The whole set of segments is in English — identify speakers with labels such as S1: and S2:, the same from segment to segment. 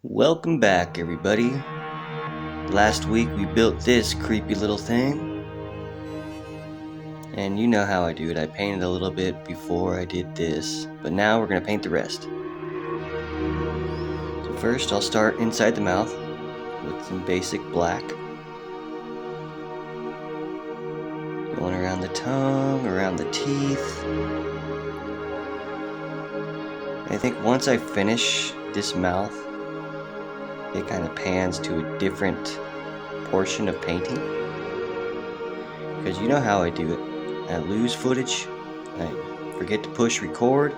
S1: Welcome back, everybody. Last week we built this creepy little thing. And you know how I do it. I painted a little bit before I did this. But now we're going to paint the rest. So first I'll start inside the mouth with some basic black. Going around the tongue, around the teeth. I think once I finish this mouth, it kind of pans to a different portion of painting. Because you know how I do it. I lose footage, I forget to push record.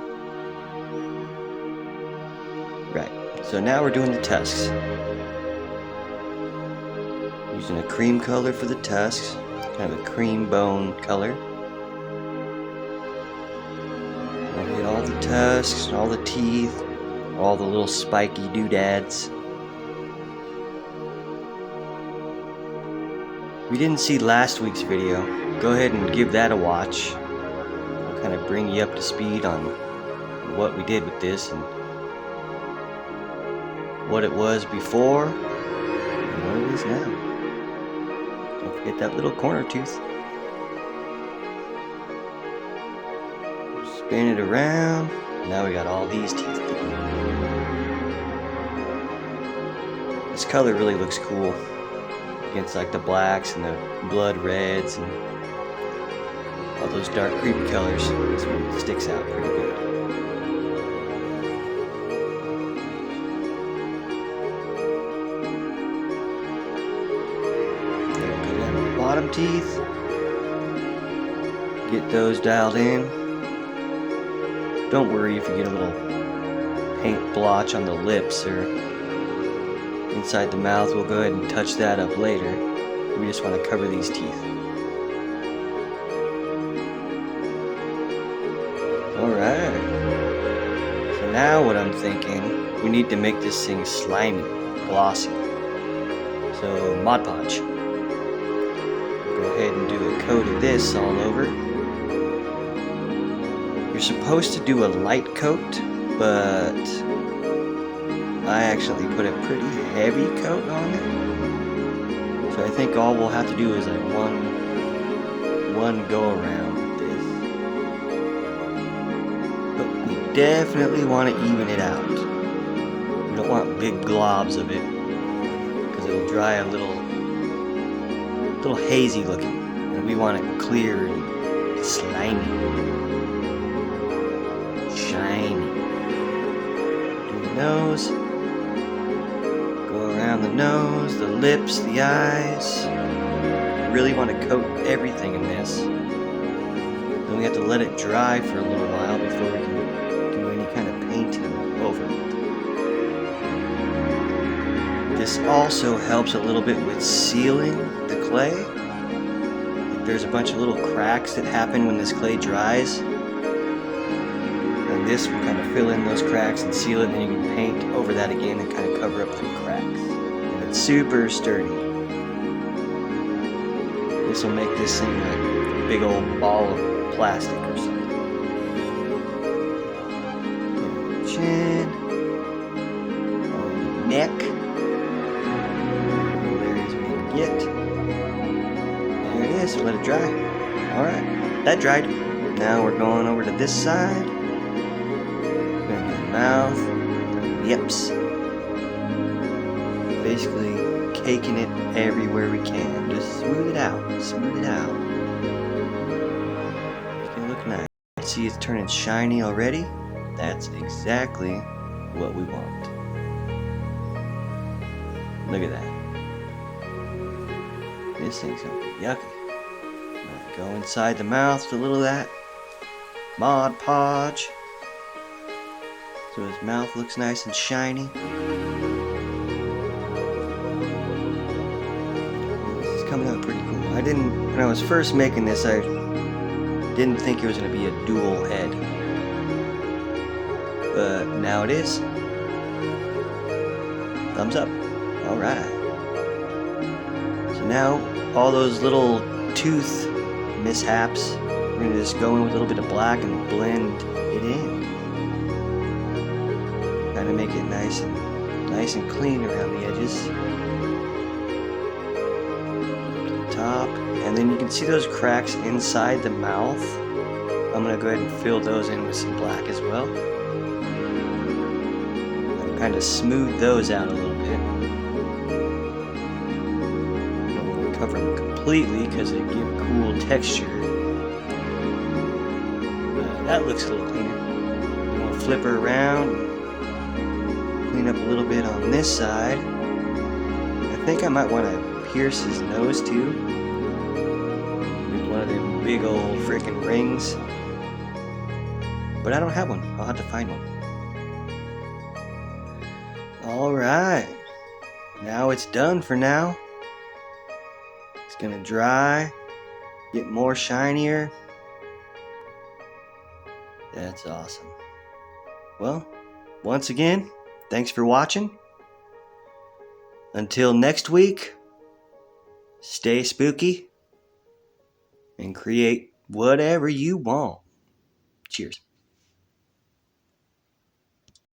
S1: Right, so now we're doing the tusks. Using a cream color for the tusks, kind of a cream bone color. I'll get all the tusks and all the teeth, all the little spiky doodads. If you didn't see last week's video, go ahead and give that a watch. I'll kind of bring you up to speed on what we did with this and what it was before and what it is now. Don't forget that little corner tooth. Spin it around. Now we got all these teeth. This color really looks cool against like the blacks and the blood reds and all those dark creepy colors. This one sticks out pretty good. Go down to the bottom teeth. Get those dialed in. Don't worry if you get a little paint blotch on the lips or inside the mouth. We'll go ahead and touch that up later. We just want to cover these teeth. Alright. So now what I'm thinking, we need to make this thing slimy, glossy. So Mod Podge. Go ahead and do a coat of this all over. You're supposed to do a light coat, but I actually put a pretty heavy coat on it. So I think all we'll have to do is like one go around with this. But we definitely want to even it out. We don't want big globs of it because it'll dry a little hazy looking. And we want it clear and slimy. Shiny. Do the nose. Around the nose, the lips, the eyes. Really want to coat everything in this. Then we have to let it dry for a little while before we can do any kind of painting over it. This also helps a little bit with sealing the clay. There's a bunch of little cracks that happen when this clay dries. And this will kind of fill in those cracks and seal it, and then you can paint over that again and kind of cover up the cracks. And it's super sturdy. This will make this thing like a big old ball of plastic or something. Chin. On the neck. There is what you get. There it is. Let it dry. Alright. That dried. Now we're going over to this side. Mouth, yips. Basically caking it everywhere we can. Just smooth it out, smooth it out. Make it look nice. See, it's turning shiny already. That's exactly what we want. Look at that. This thing's gonna be yucky. Go inside the mouth with a little of that Mod Podge. So his mouth looks nice and shiny. This is coming out pretty cool. When I was first making this, I didn't think it was going to be a dual head. But now it is. Thumbs up. Alright. So now, all those little tooth mishaps, we're going to just go in with a little bit of black and blend it in. Kind of make it nice and Nice and clean around the edges. Top, and then you can see those cracks inside the mouth. I'm going to go ahead and fill those in with some black as well. That'll kind of smooth those out a little bit. Don't want to cover them completely because they give cool texture. That looks a little cleaner. I'm going to flip her around, clean up a little bit on this side. I think I might want to pierce his nose too with one of them big old freaking rings, but I don't have one. I'll have to find one. Alright, now it's done for now. It's gonna dry, get more shinier. That's awesome. Well, once again, thanks for watching. Until next week, stay spooky and create whatever you want. Cheers.